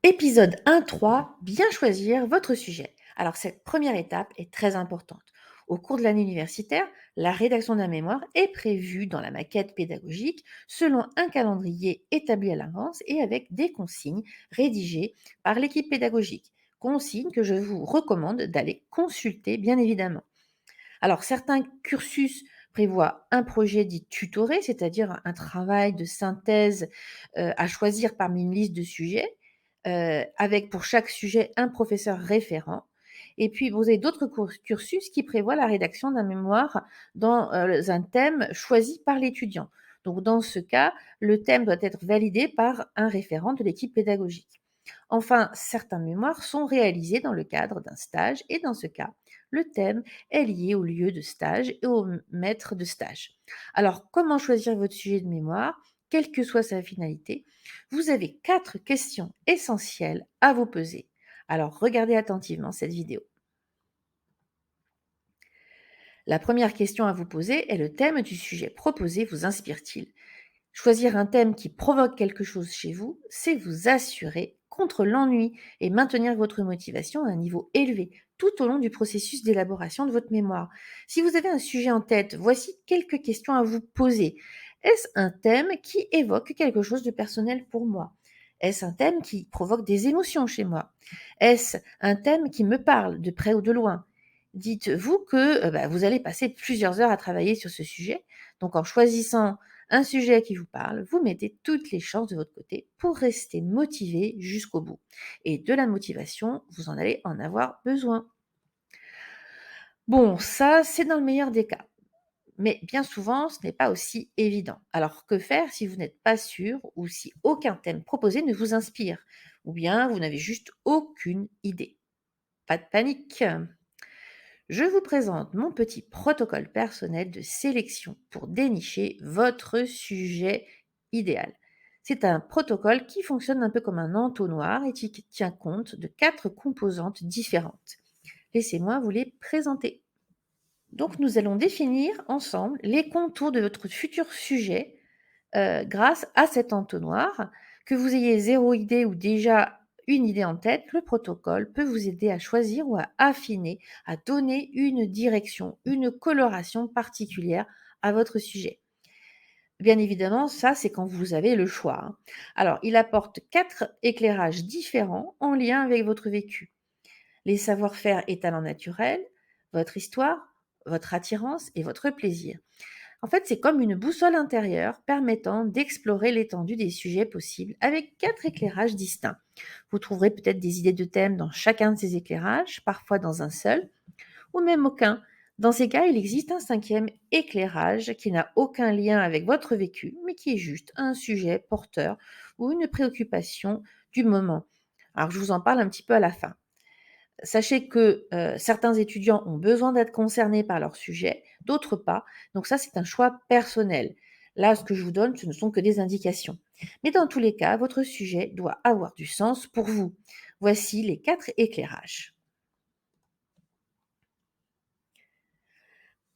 Épisode 1.3, bien choisir votre sujet. Alors cette première étape est très importante. Au cours de l'année universitaire, la rédaction d'un mémoire est prévue dans la maquette pédagogique selon un calendrier établi à l'avance et avec des consignes rédigées par l'équipe pédagogique. Consignes que je vous recommande d'aller consulter bien évidemment. Alors certains cursus prévoient un projet dit tutoré, c'est-à-dire un travail de synthèse à choisir parmi une liste de sujets, avec pour chaque sujet un professeur référent. Et puis vous avez d'autres cursus qui prévoient la rédaction d'un mémoire dans un thème choisi par l'étudiant. Donc dans ce cas, le thème doit être validé par un référent de l'équipe pédagogique. Enfin, certains mémoires sont réalisés dans le cadre d'un stage et dans ce cas, le thème est lié au lieu de stage et au maître de stage. Alors, comment choisir votre sujet de mémoire, quelle que soit sa finalité? Vous avez 4 questions essentielles à vous poser. Alors, regardez attentivement cette vidéo. La première question à vous poser est: le thème du sujet proposé vous inspire-t-il? Choisir un thème qui provoque quelque chose chez vous, c'est vous assurer contre l'ennui et maintenir votre motivation à un niveau élevé tout au long du processus d'élaboration de votre mémoire. Si vous avez un sujet en tête, voici quelques questions à vous poser. Est-ce un thème qui évoque quelque chose de personnel pour moi? Est-ce un thème qui provoque des émotions chez moi? Est-ce un thème qui me parle de près ou de loin? Dites-vous que vous allez passer plusieurs heures à travailler sur ce sujet. Donc en choisissant un sujet qui vous parle, vous mettez toutes les chances de votre côté pour rester motivé jusqu'au bout. Et de la motivation, vous en allez en avoir besoin. Bon, ça, c'est dans le meilleur des cas. Mais bien souvent, ce n'est pas aussi évident. Alors que faire si vous n'êtes pas sûr ou si aucun thème proposé ne vous inspire? Ou bien vous n'avez juste aucune idée? Pas de panique. Je vous présente mon petit protocole personnel de sélection pour dénicher votre sujet idéal. C'est un protocole qui fonctionne un peu comme un entonnoir et qui tient compte de 4 composantes différentes. Laissez-moi vous les présenter. Donc nous allons définir ensemble les contours de votre futur sujet grâce à cet entonnoir. Que vous ayez zéro idée ou déjà une idée en tête, le protocole peut vous aider à choisir ou à affiner, à donner une direction, une coloration particulière à votre sujet. Bien évidemment, ça, c'est quand vous avez le choix, hein. Alors, il apporte 4 éclairages différents en lien avec votre vécu: les savoir-faire et talents naturels, votre histoire, votre attirance et votre plaisir. En fait, c'est comme une boussole intérieure permettant d'explorer l'étendue des sujets possibles avec 4 éclairages distincts. Vous trouverez peut-être des idées de thèmes dans chacun de ces éclairages, parfois dans un seul, ou même aucun. Dans ces cas, il existe un 5e éclairage qui n'a aucun lien avec votre vécu, mais qui est juste un sujet porteur ou une préoccupation du moment. Alors, je vous en parle un petit peu à la fin. Sachez que, certains étudiants ont besoin d'être concernés par leur sujet, d'autres pas. Donc ça, c'est un choix personnel. Là, ce que je vous donne, ce ne sont que des indications. Mais dans tous les cas, votre sujet doit avoir du sens pour vous. Voici les 4 éclairages.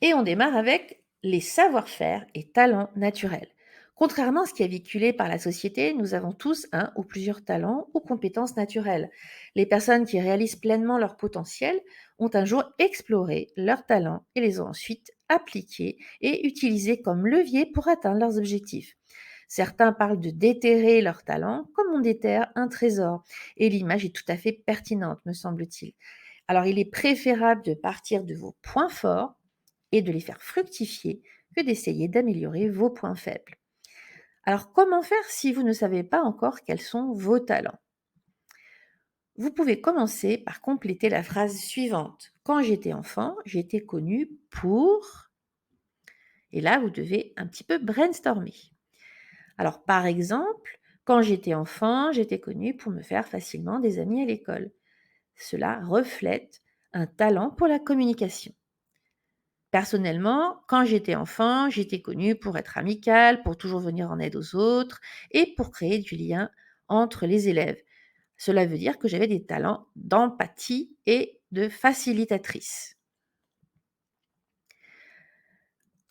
Et on démarre avec les savoir-faire et talents naturels. Contrairement à ce qui est véhiculé par la société, nous avons tous un ou plusieurs talents ou compétences naturelles. Les personnes qui réalisent pleinement leur potentiel ont un jour exploré leurs talents et les ont ensuite appliqués et utilisés comme levier pour atteindre leurs objectifs. Certains parlent de déterrer leurs talents comme on déterre un trésor, et l'image est tout à fait pertinente, me semble-t-il. Alors il est préférable de partir de vos points forts et de les faire fructifier que d'essayer d'améliorer vos points faibles. Alors comment faire si vous ne savez pas encore quels sont vos talents? Vous pouvez commencer par compléter la phrase suivante: quand j'étais enfant, j'étais connu pour... Et là, vous devez un petit peu brainstormer. Alors par exemple, quand j'étais enfant, j'étais connu pour me faire facilement des amis à l'école. Cela reflète un talent pour la communication. Personnellement, quand j'étais enfant, j'étais connue pour être amicale, pour toujours venir en aide aux autres et pour créer du lien entre les élèves. Cela veut dire que j'avais des talents d'empathie et de facilitatrice.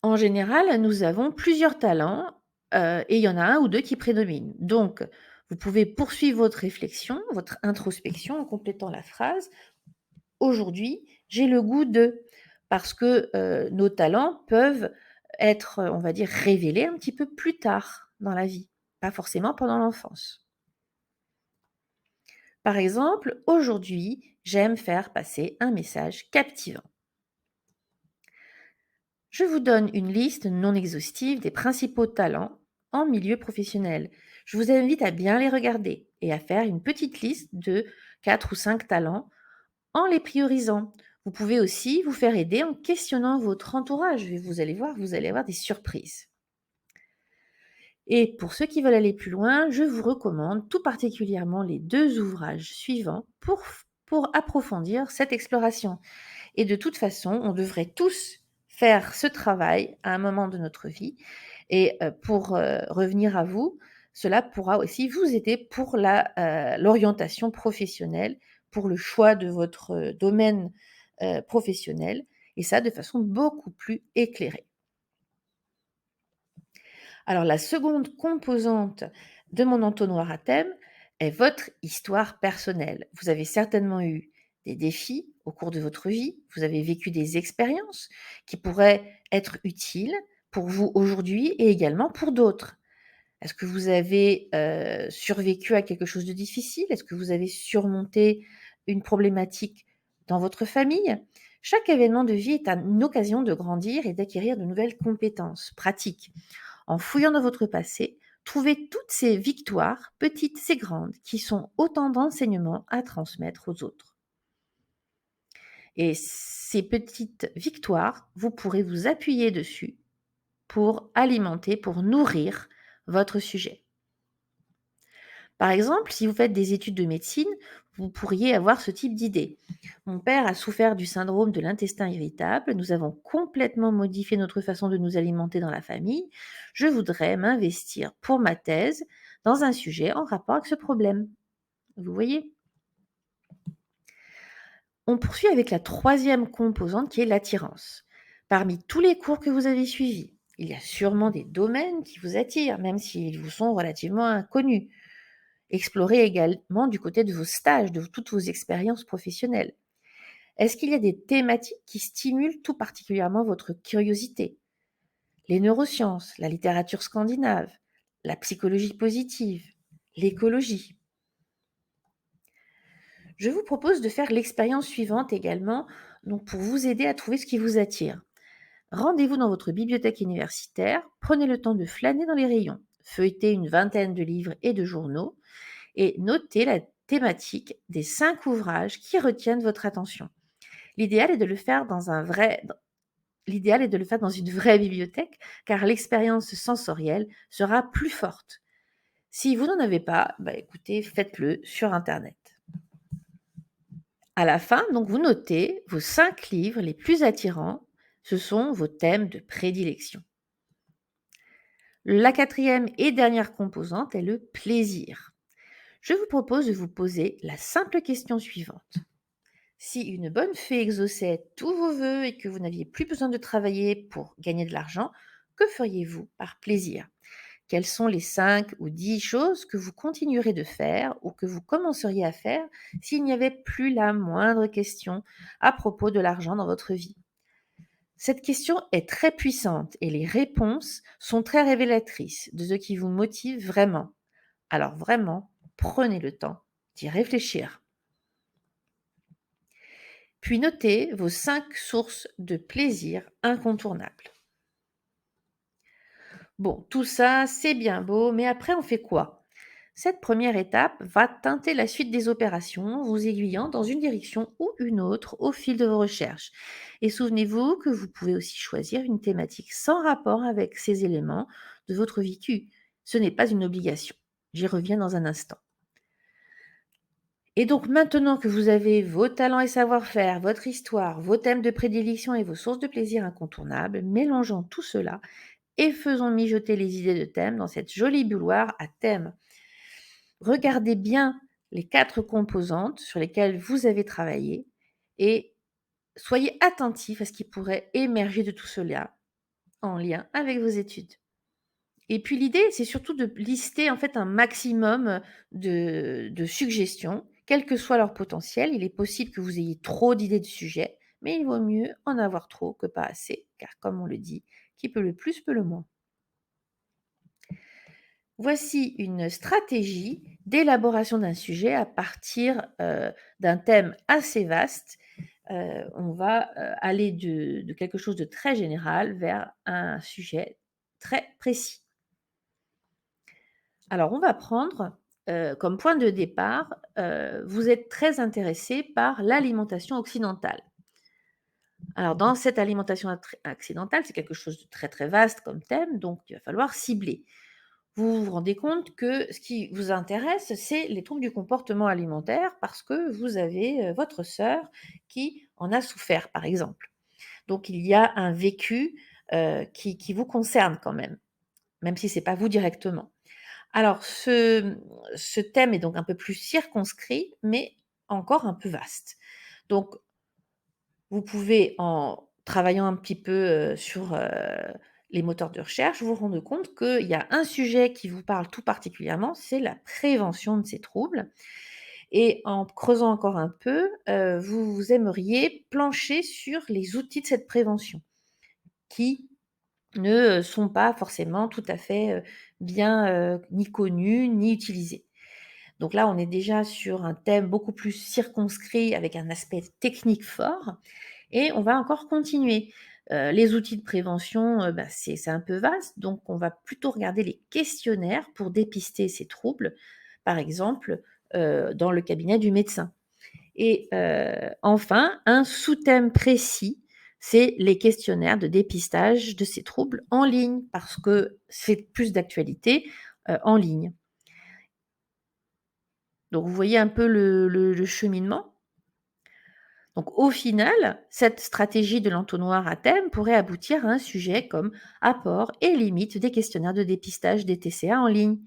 En général, nous avons plusieurs talents et il y en a un ou deux qui prédominent. Donc, Vous pouvez poursuivre votre réflexion, votre introspection en complétant la phrase: «Aujourd'hui, j'ai le goût de», parce que, nos talents peuvent être, on va dire, révélés un petit peu plus tard dans la vie, pas forcément pendant l'enfance. Par exemple: «Aujourd'hui, j'aime faire passer un message captivant». Je vous donne une liste non exhaustive des principaux talents en milieu professionnel. Je vous invite à bien les regarder et à faire une petite liste de 4 ou 5 talents en les priorisant. Vous pouvez aussi vous faire aider en questionnant votre entourage et vous allez voir, vous allez avoir des surprises. Et pour ceux qui veulent aller plus loin, je vous recommande tout particulièrement les 2 ouvrages suivants pour approfondir cette exploration. Et de toute façon, on devrait tous faire ce travail à un moment de notre vie. Et pour revenir à vous, cela pourra aussi vous aider pour l'orientation professionnelle, pour le choix de votre domaine professionnel, et ça de façon beaucoup plus éclairée. Alors la seconde composante de mon entonnoir à thème est votre histoire personnelle. Vous avez certainement eu des défis au cours de votre vie, vous avez vécu des expériences qui pourraient être utiles pour vous aujourd'hui et également pour d'autres. Est-ce que vous avez survécu à quelque chose de difficile? Est-ce que vous avez surmonté une problématique dans votre famille? Chaque événement de vie est une occasion de grandir et d'acquérir de nouvelles compétences pratiques. En fouillant dans votre passé, trouvez toutes ces victoires, petites et grandes, qui sont autant d'enseignements à transmettre aux autres. Et ces petites victoires, vous pourrez vous appuyer dessus pour alimenter, pour nourrir votre sujet. Par exemple, si vous faites des études de médecine, vous pourriez avoir ce type d'idée. Mon père a souffert du syndrome de l'intestin irritable. Nous avons complètement modifié notre façon de nous alimenter dans la famille. Je voudrais m'investir pour ma thèse dans un sujet en rapport avec ce problème. Vous voyez? On poursuit avec la troisième composante qui est l'attirance. Parmi tous les cours que vous avez suivis, il y a sûrement des domaines qui vous attirent, même s'ils vous sont relativement inconnus. Explorez également du côté de vos stages, de toutes vos expériences professionnelles. Est-ce qu'il y a des thématiques qui stimulent tout particulièrement votre curiosité? Les neurosciences, la littérature scandinave, la psychologie positive, l'écologie. Je vous propose de faire l'expérience suivante également, donc pour vous aider à trouver ce qui vous attire. Rendez-vous dans votre bibliothèque universitaire, prenez le temps de flâner dans les rayons, feuilletez une vingtaine de livres et de journaux, et notez la thématique des 5 ouvrages qui retiennent votre attention. L'idéal est de le faire dans l'idéal est de le faire dans une vraie bibliothèque, car l'expérience sensorielle sera plus forte. Si vous n'en avez pas, écoutez, faites-le sur internet. À la fin, donc, vous notez vos 5 livres les plus attirants. Ce sont vos thèmes de prédilection. La quatrième et dernière composante est le plaisir. Je vous propose de vous poser la simple question suivante. Si une bonne fée exauçait tous vos vœux et que vous n'aviez plus besoin de travailler pour gagner de l'argent, que feriez-vous par plaisir? Quelles sont les 5 ou 10 choses que vous continuerez de faire ou que vous commenceriez à faire s'il n'y avait plus la moindre question à propos de l'argent dans votre vie? Cette question est très puissante et les réponses sont très révélatrices de ce qui vous motive vraiment. Alors vraiment, prenez le temps d'y réfléchir. Puis notez vos 5 sources de plaisir incontournables. Bon, tout ça, c'est bien beau, mais après, on fait quoi? Cette première étape va teinter la suite des opérations, vous aiguillant dans une direction ou une autre au fil de vos recherches. Et souvenez-vous que vous pouvez aussi choisir une thématique sans rapport avec ces éléments de votre vécu. Ce n'est pas une obligation. J'y reviens dans un instant. Et donc maintenant que vous avez vos talents et savoir-faire, votre histoire, vos thèmes de prédilection et vos sources de plaisir incontournables, mélangeons tout cela et faisons mijoter les idées de thèmes dans cette jolie bouilloire à thème. Regardez bien les 4 composantes sur lesquelles vous avez travaillé et soyez attentifs à ce qui pourrait émerger de tout cela en lien avec vos études. Et puis l'idée, c'est surtout de lister en fait un maximum de suggestions, quel que soit leur potentiel. Il est possible que vous ayez trop d'idées de sujets, mais il vaut mieux en avoir trop que pas assez, car comme on le dit, qui peut le plus peut le moins. Voici une stratégie d'élaboration d'un sujet à partir d'un thème assez vaste. On va aller de quelque chose de très général vers un sujet très précis. Alors, on va prendre comme point de départ, vous êtes très intéressé par l'alimentation occidentale. Alors, dans cette alimentation occidentale, c'est quelque chose de très très vaste comme thème, donc il va falloir cibler. Vous vous rendez compte que ce qui vous intéresse, c'est les troubles du comportement alimentaire parce que vous avez votre sœur qui en a souffert, par exemple. Donc, il y a un vécu qui vous concerne quand même si ce n'est pas vous directement. Alors, ce thème est donc un peu plus circonscrit, mais encore un peu vaste. Donc, vous pouvez, en travaillant un petit peu sur les moteurs de recherche, vous rendre compte qu'il y a un sujet qui vous parle tout particulièrement, c'est la prévention de ces troubles. Et en creusant encore un peu, vous aimeriez plancher sur les outils de cette prévention qui ne sont pas forcément tout à fait bien ni connus ni utilisés. Donc là, on est déjà sur un thème beaucoup plus circonscrit avec un aspect technique fort et on va encore continuer. Les outils de prévention, bah, c'est un peu vaste, donc on va plutôt regarder les questionnaires pour dépister ces troubles, par exemple, dans le cabinet du médecin. Et enfin, un sous-thème précis, c'est les questionnaires de dépistage de ces troubles en ligne, parce que c'est plus d'actualité, en ligne. Donc vous voyez un peu le cheminement? Donc au final, cette stratégie de l'entonnoir à thème pourrait aboutir à un sujet comme apport et limites des questionnaires de dépistage des TCA en ligne.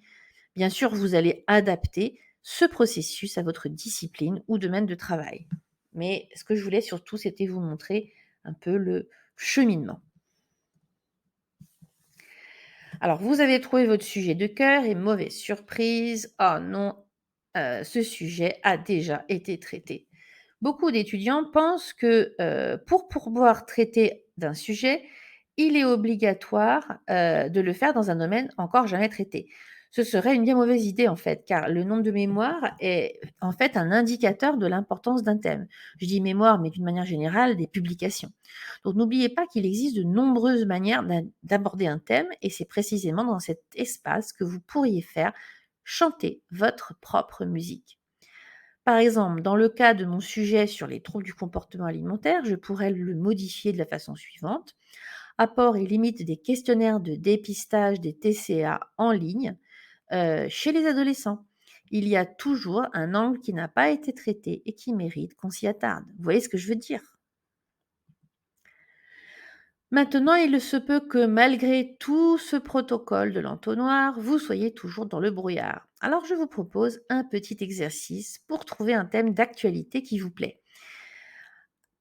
Bien sûr, vous allez adapter ce processus à votre discipline ou domaine de travail. Mais ce que je voulais surtout, c'était vous montrer un peu le cheminement. Alors, vous avez trouvé votre sujet de cœur et mauvaise surprise, oh non, ce sujet a déjà été traité. Beaucoup d'étudiants pensent que pour pouvoir traiter d'un sujet, il est obligatoire de le faire dans un domaine encore jamais traité. Ce serait une bien mauvaise idée en fait, car le nombre de mémoires est en fait un indicateur de l'importance d'un thème. Je dis mémoire, mais d'une manière générale, des publications. Donc n'oubliez pas qu'il existe de nombreuses manières d'aborder un thème, et c'est précisément dans cet espace que vous pourriez faire chanter votre propre musique. Par exemple, dans le cas de mon sujet sur les troubles du comportement alimentaire, je pourrais le modifier de la façon suivante. Apport et limite des questionnaires de dépistage des TCA en ligne chez les adolescents. Il y a toujours un angle qui n'a pas été traité et qui mérite qu'on s'y attarde. Vous voyez ce que je veux dire? Maintenant, il se peut que malgré tout ce protocole de l'entonnoir, vous soyez toujours dans le brouillard. Alors je vous propose un petit exercice pour trouver un thème d'actualité qui vous plaît.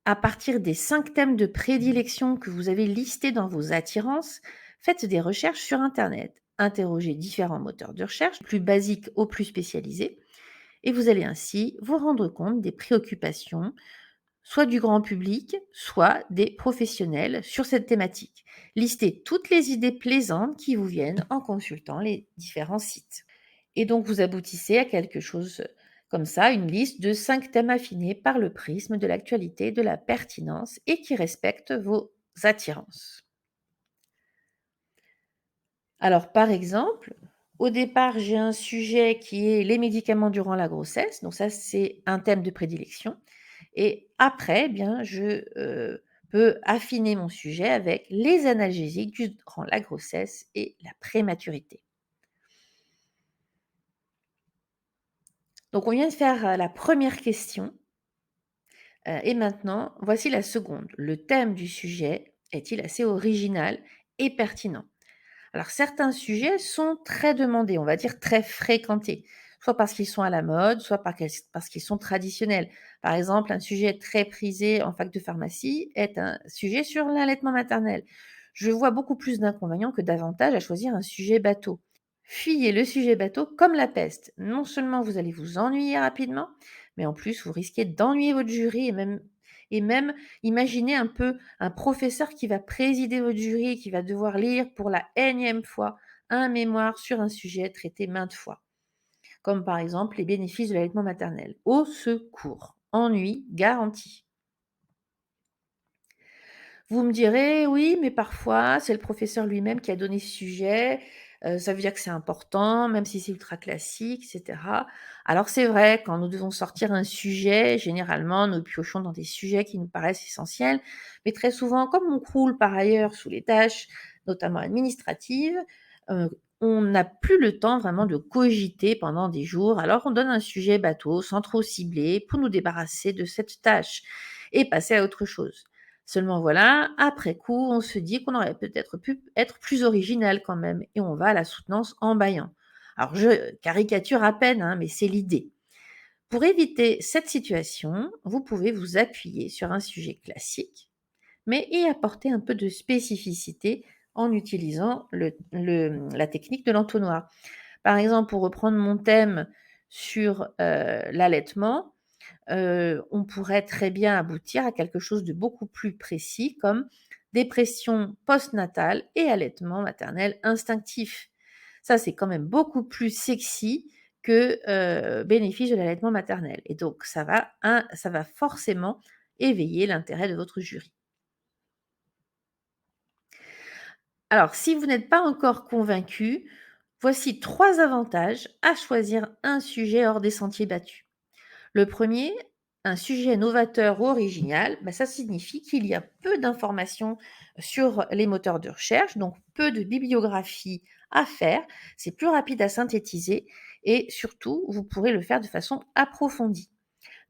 À partir des 5 thèmes de prédilection que vous avez listés dans vos attirances, faites des recherches sur Internet. Interrogez différents moteurs de recherche, du plus basiques aux plus spécialisés, et vous allez ainsi vous rendre compte des préoccupations, soit du grand public, soit des professionnels sur cette thématique. Listez toutes les idées plaisantes qui vous viennent en consultant les différents sites. Et donc vous aboutissez à quelque chose comme ça, une liste de 5 thèmes affinés par le prisme de l'actualité, de la pertinence et qui respectent vos attirances. Alors par exemple, au départ, j'ai un sujet qui est les médicaments durant la grossesse, donc ça c'est un thème de prédilection. Et après, eh bien, je peux affiner mon sujet avec les analgésiques durant la grossesse et la prématurité. Donc on vient de faire la première question. Et maintenant, voici la seconde. Le thème du sujet est-il assez original et pertinent? Alors certains sujets sont très demandés, on va dire très fréquentés, soit parce qu'ils sont à la mode, soit parce qu'ils sont traditionnels. Par exemple, un sujet très prisé en fac de pharmacie est un sujet sur l'allaitement maternel. Je vois beaucoup plus d'inconvénients que d'avantages à choisir un sujet bateau. Fuyez le sujet bateau comme la peste. Non seulement vous allez vous ennuyer rapidement, mais en plus vous risquez d'ennuyer votre jury et même imaginez un peu un professeur qui va présider votre jury et qui va devoir lire pour la énième fois un mémoire sur un sujet traité maintes fois, comme par exemple les bénéfices de l'allaitement maternel. Au secours, ennui garanti. Vous me direz: «Oui, mais parfois, c'est le professeur lui-même qui a donné ce sujet, ça veut dire que c'est important, même si c'est ultra classique et cetera». Alors c'est vrai, quand nous devons sortir un sujet, généralement, nous piochons dans des sujets qui nous paraissent essentiels, mais très souvent, comme on croule par ailleurs sous les tâches, notamment administratives, heu, on n'a plus le temps vraiment de cogiter pendant des jours, alors on donne un sujet bateau, sans trop cibler, pour nous débarrasser de cette tâche et passer à autre chose. Seulement voilà, après coup, on se dit qu'on aurait peut-être pu être plus original quand même et on va à la soutenance en bâillant. Alors je caricature à peine, hein, mais c'est l'idée. Pour éviter cette situation, vous pouvez vous appuyer sur un sujet classique, mais y apporter un peu de spécificité en utilisant la technique de l'entonnoir. Par exemple, pour reprendre mon thème sur l'allaitement, on pourrait très bien aboutir à quelque chose de beaucoup plus précis comme dépression postnatale et allaitement maternel instinctif. Ça, c'est quand même beaucoup plus sexy que, bénéfice de l'allaitement maternel et donc ça va forcément éveiller l'intérêt de votre jury. Alors si vous n'êtes pas encore convaincu, voici 3 avantages à choisir un sujet hors des sentiers battus. Le premier, un sujet novateur ou original, bah, ça signifie qu'il y a peu d'informations sur les moteurs de recherche, donc peu de bibliographie à faire, c'est plus rapide à synthétiser et surtout, vous pourrez le faire de façon approfondie.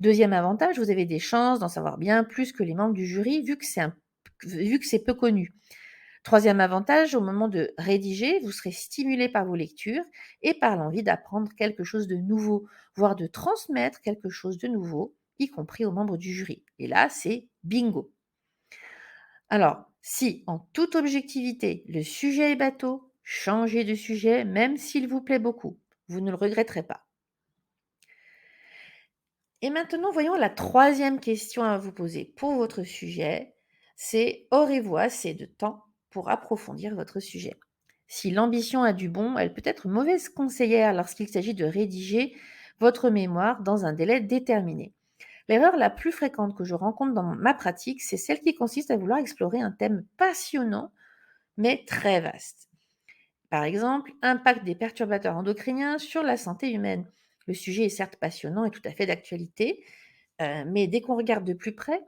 Deuxième avantage, vous avez des chances d'en savoir bien plus que les membres du jury vu que c'est peu connu. Troisième avantage, au moment de rédiger, vous serez stimulé par vos lectures et par l'envie d'apprendre quelque chose de nouveau, voire de transmettre quelque chose de nouveau, y compris aux membres du jury. Et là, c'est bingo. Alors, si en toute objectivité, le sujet est bateau, changez de sujet, même s'il vous plaît beaucoup. Vous ne le regretterez pas. Et maintenant, voyons la troisième question à vous poser pour votre sujet. C'est aurez-vous assez de temps pour approfondir votre sujet? Si l'ambition a du bon, elle peut être mauvaise conseillère lorsqu'il s'agit de rédiger votre mémoire dans un délai déterminé. L'erreur la plus fréquente que je rencontre dans ma pratique, c'est celle qui consiste à vouloir explorer un thème passionnant, mais très vaste. Par exemple, impact des perturbateurs endocriniens sur la santé humaine. Le sujet est certes passionnant et tout à fait d'actualité, mais dès qu'on regarde de plus près,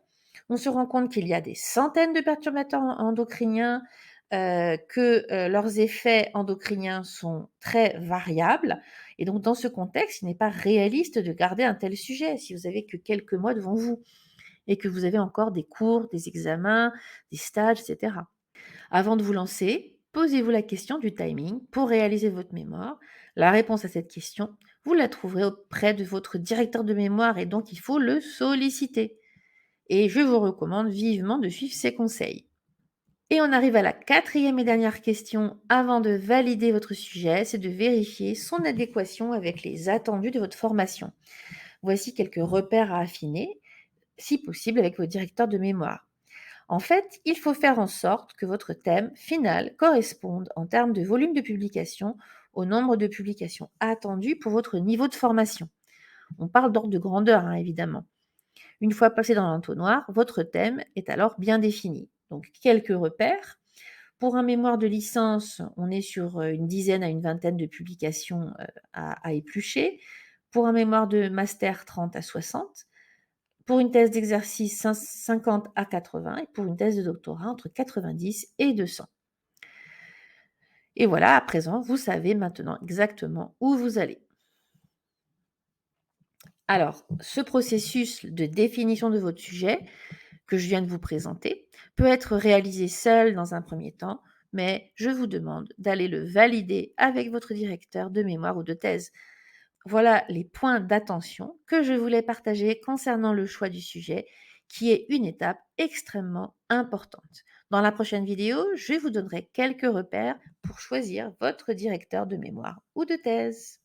on se rend compte qu'il y a des centaines de perturbateurs endocriniens, que, leurs effets endocriniens sont très variables et donc dans ce contexte, il n'est pas réaliste de garder un tel sujet si vous avez que quelques mois devant vous et que vous avez encore des cours, des examens, des stages et cetera. Avant de vous lancer, posez-vous la question du timing pour réaliser votre mémoire. La réponse à cette question, vous la trouverez auprès de votre directeur de mémoire et donc il faut le solliciter. Et je vous recommande vivement de suivre ses conseils. Et on arrive à la quatrième et dernière question avant de valider votre sujet, c'est de vérifier son adéquation avec les attendus de votre formation. Voici quelques repères à affiner, si possible avec votre directeur de mémoire. En fait, il faut faire en sorte que votre thème final corresponde en termes de volume de publication au nombre de publications attendues pour votre niveau de formation. On parle d'ordre de grandeur, hein, évidemment. Une fois passé dans l'entonnoir, votre thème est alors bien défini. Donc, quelques repères. Pour un mémoire de licence, on est sur une dizaine à une vingtaine de publications à éplucher. Pour un mémoire de master, 30 à 60. Pour une thèse d'exercice, 50 à 80 et pour une thèse de doctorat, entre 90 et 200. Et voilà, à présent, vous savez maintenant exactement où vous allez. Alors, ce processus de définition de votre sujet que je viens de vous présenter peut être réalisé seul dans un premier temps, mais je vous demande d'aller le valider avec votre directeur de mémoire ou de thèse. Voilà les points d'attention que je voulais partager concernant le choix du sujet qui est une étape extrêmement importante. Dans la prochaine vidéo, je vous donnerai quelques repères pour choisir votre directeur de mémoire ou de thèse.